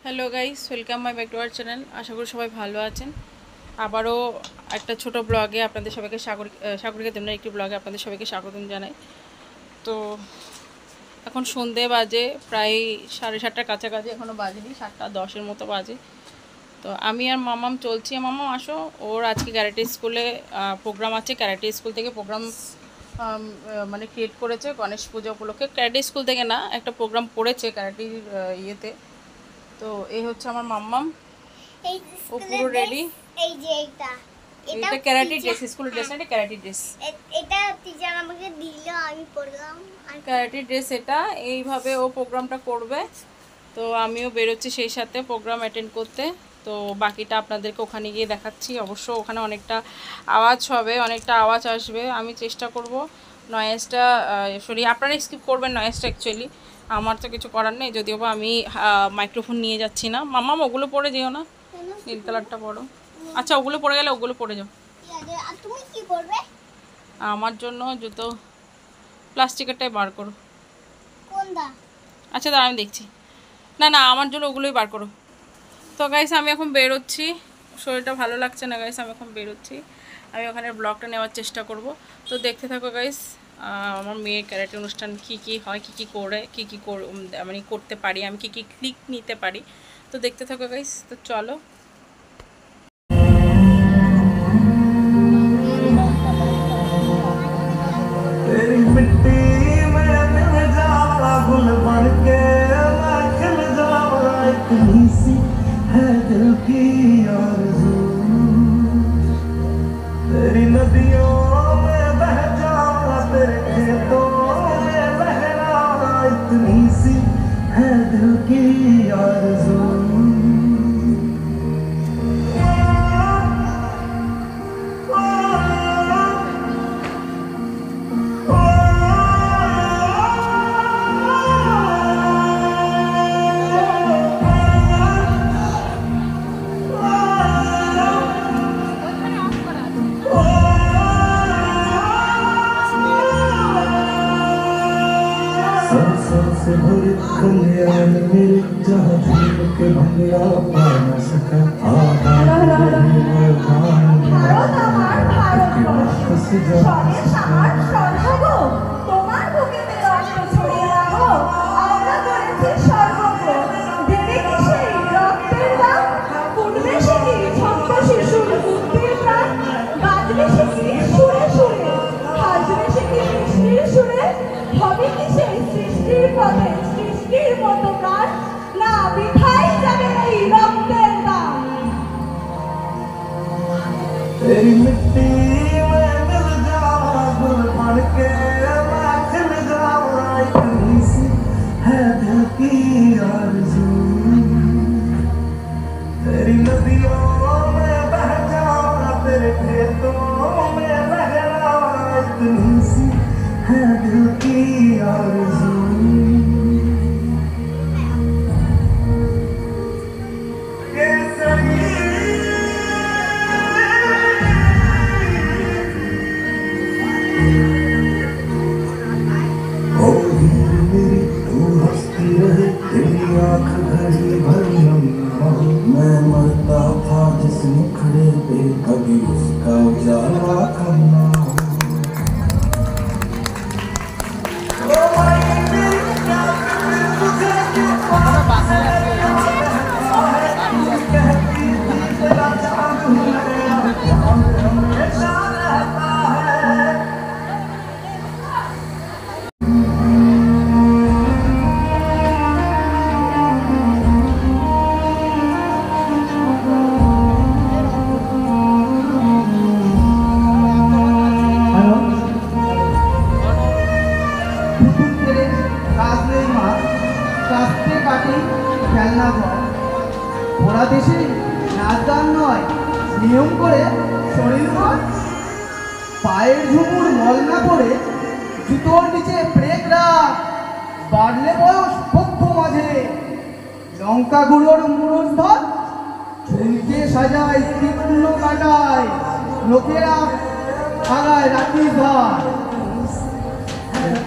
Hello guys, welcome my back to our channel. আশা করি সবাই ভালো আছেন। আবারও একটা ছোট ব্লগে আপনাদের সবাইকে সাগরিকা দেবনার একটি ব্লগে আপনাদের সবাইকে স্বাগতম জানাই। তো এখন সন্ধে বাজে প্রায় 7:30টার কাছাকাছি, এখনও বাজেনি, 7:10 মতো বাজে। তো আমি আর মামাম চলছি। মামাম আসো, ওর আজকে ক্যারাটে স্কুলে প্রোগ্রাম আছে। ক্যারাটে স্কুল থেকে প্রোগ্রাম মানে ক্রিয়েট করেছে গণেশ পূজা উপলক্ষে। ক্যারাটে স্কুল থেকে না, একটা প্রোগ্রাম করেছে ক্যারাটির ইয়েতে। তো এই হচ্ছে আমার মাম্মাম, ও পুরো রেডি। এই যে এটা ক্যারাটি ড্রেস, স্কুল ড্রেস না, এটা ক্যারাটি ড্রেস। এটা টিচার আমাকে দিল, আমি পরলাম। আর ক্যারাটি ড্রেস এটা, এইভাবে ও প্রোগ্রামটা করবে। তো আমিও বেরোচ্ছি সেই সাথে প্রোগ্রাম অ্যাটেন্ড করতে। তো বাকিটা আপনাদেরকে ওখানে গিয়ে দেখাচ্ছি। অবশ্য ওখানে অনেকটা আওয়াজ হবে, অনেকটা আওয়াজ আসবে। আমি চেষ্টা করব নয়েজটা সরিয়ে, আপনারা স্কিপ করবেন নয়েজটা। অ্যাকচুয়ালি আমার তো কিছু করার নেই, যদিও বা আমি মাইক্রোফোন নিয়ে যাচ্ছি না। মাম্মাম ওগুলো পরে যেও না, নীল কালারটা পরো। আচ্ছা, ওগুলো পরে গেলে ওগুলো পরে যাও। আর তুমি কি করবে? আমার জন্য জুতো প্লাস্টিকেরটাই বার করো। কোনটা? আচ্ছা দাঁড়া, আমি দেখছি। না না, আমার জন্য ওগুলোই বার করো। তো গাইস, আমি এখন বেরোচ্ছি। শরীরটা ভালো লাগছে না গাইস, আমি এখন বেরোচ্ছি। আমি ওখানে ব্লগটা নেওয়ার চেষ্টা করব। তো দেখতে থাকো গাইস, আমার মেয়ের ক্যারাটে অনুষ্ঠান কী কী হয়, কী কী করে, কী কী মানে করতে পারি আমি, কী কী ক্লিক নিতে পারি। তো দেখতে থাকো গাইস, তো চলো। तेरी नदियों में बह जाऊंगा, तेरे खेतों में लहराऊंगा, इतनी सी है दिल की आरज़ू। से भरी खलियान मेरे जहाँ झूम के भंगड़ा पा न सका तेरी मिट्टी में मिल जाऊंगा, गुल बन के मैं खिल जाऊंगा, इतनी सी है दिल की आरज़ू। तेरी नदियों में बह जाऊंगा, तेरे खेतों में लहराऊंगा, इतनी सी है दिल की आरज़ू। मैं मरता था जिस मुखड़े पे, कभी उसका उजाला करना। ওরা দেশে নাচ গান নয়, নিয়ম করে শরীর নয়, পায়ের ঝুমুর মল না করে জুতোর নিচে ব্রেক রাখ, বাড়লে বয়স পক্ষ মাঝে লঙ্কা গুঁড়োর মুরস ধর, ঝুলকে সাজায় তীক্ষ্ণ কাটায়, লোকেরা আগায় রাখি ধর।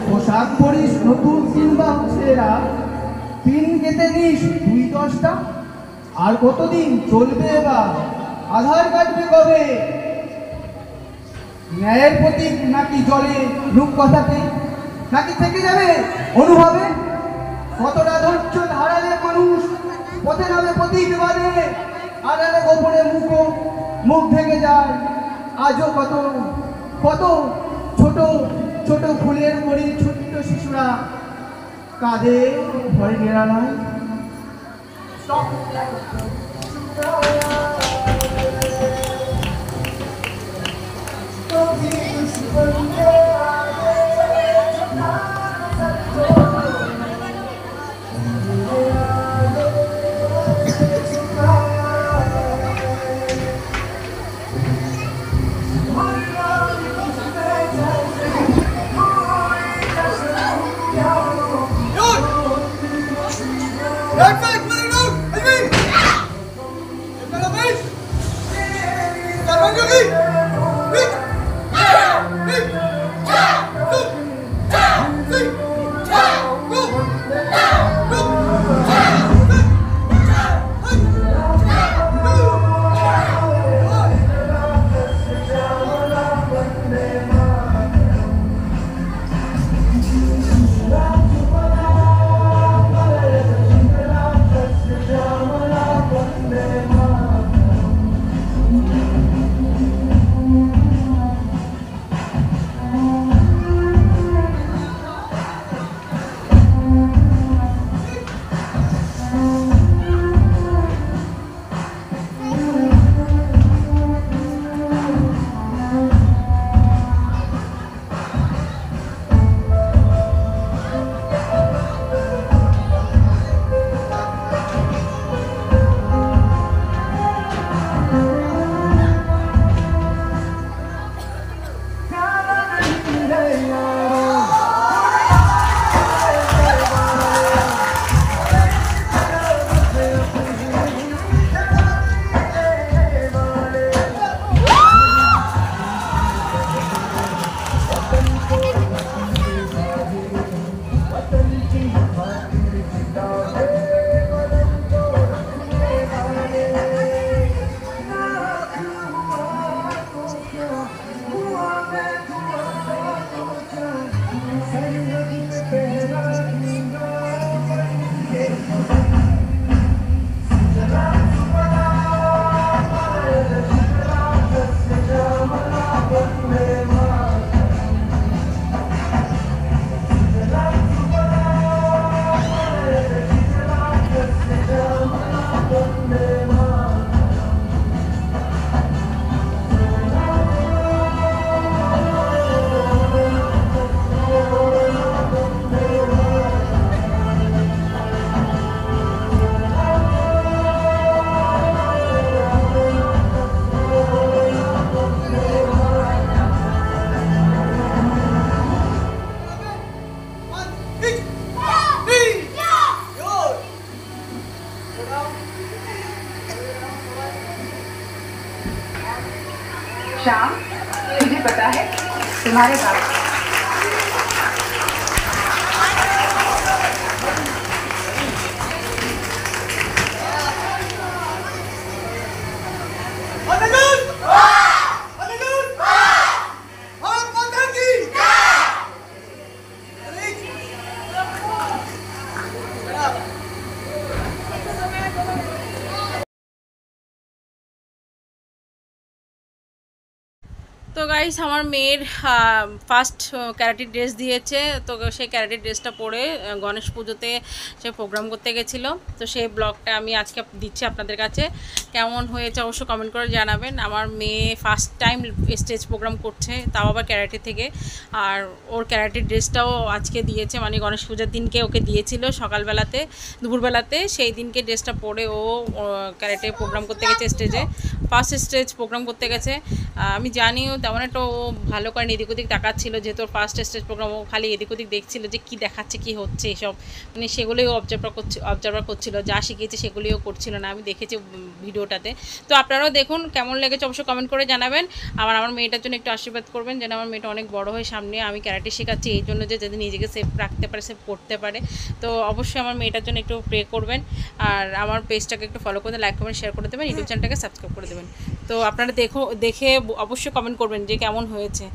পোশাক পরিস নতুন কিংবা ছেঁড়া, পিন কেটে নিস 2-10টা, আর কতদিন চলবে এবার? আধার কাটবে কবে? ন্যায়ের প্রতীক নাকি জলে রূপকথাতে, নাকি থেকে যাবে অনুভবে? কতটা ধৈর্য হারালে মানুষ পথে নামে প্রতিবাদে, আড়ালে গোপনে মুখ ঢেকে যায়। আজও কত কত ছোট ছোট ফুলের মরি ছোট্ট শিশুরা কাঁদে ভয় নিরালায়। श्याम, तुझे पता है तुम्हारे बाप তো গাইস আমার মেয়ের ফার্স্ট ক্যারাটে ড্রেস দিয়েছে, তো সেই ক্যারাটে ড্রেসটা পরে গণেশ পুজোতে সে প্রোগ্রাম করতে গেছিলো। তো সেই ব্লগটা আমি আজকে দিচ্ছি আপনাদের কাছে। কেমন হয়েছে অবশ্য কমেন্ট করে জানাবেন। আমার মেয়ে ফার্স্ট টাইম স্টেজ প্রোগ্রাম করছে, তাও আবার ক্যারাটে থেকে। আর ওর ক্যারাটে ড্রেসটাও আজকে দিয়েছে, মানে গণেশ পূজার দিনকে ওকে দিয়েছিল সকালবেলাতে, দুপুরবেলাতে। সেই দিনকে ড্রেসটা পরে ও ক্যারাটে প্রোগ্রাম করতে গেছে স্টেজে, ফার্স্ট স্টেজ প্রোগ্রাম করতে গেছে। আমি জানিও তেমন একটা ও ভালো করে এদিক ওদিক তাকাচ্ছিল, যেহেতু ওর ফার্স্ট স্টেজ প্রোগ্রাম, ও খালি এদিক ওদিক দেখছিল যে কী দেখাচ্ছে কী হচ্ছে এসব, মানে সেগুলোই অবজার্ভার করছিল, যা শিখিয়েছে সেগুলিও করছিল না, আমি দেখেছি ভিডিওটাতে। তো আপনারাও দেখুন কেমন লেগেছে অবশ্যই কমেন্ট করে জানাবেন। আমার মেয়েটার জন্য একটু আশীর্বাদ করবেন, যেন আমার মেয়েটা অনেক বড় হয় সামনে। আমি ক্যারাটে শেখাচ্ছি এই জন্য যে যাতে নিজেকে সেফ রাখতে পারে, সেফ করতে পারে। তো অবশ্যই আমার মেয়েটার জন্য একটু প্রে করবেন, আর আমার পেজটাকে একটু ফলো করে লাইক কমেন্ট শেয়ার করে দেবেন, ইউটিউব চ্যানেলটাকে সাবস্ক্রাইব করে দেবেন। তো আপনারা দেখে অবশ্যই কমেন্ট করবেন যে কেমন হয়েছে।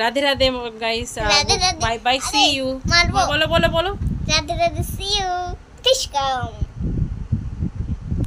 Radhe Radhe guys, Radhe Radhe. Bye bye, see you. মারবো। বলো বলো বলো। Radhe Radhe, see you. Tishkam.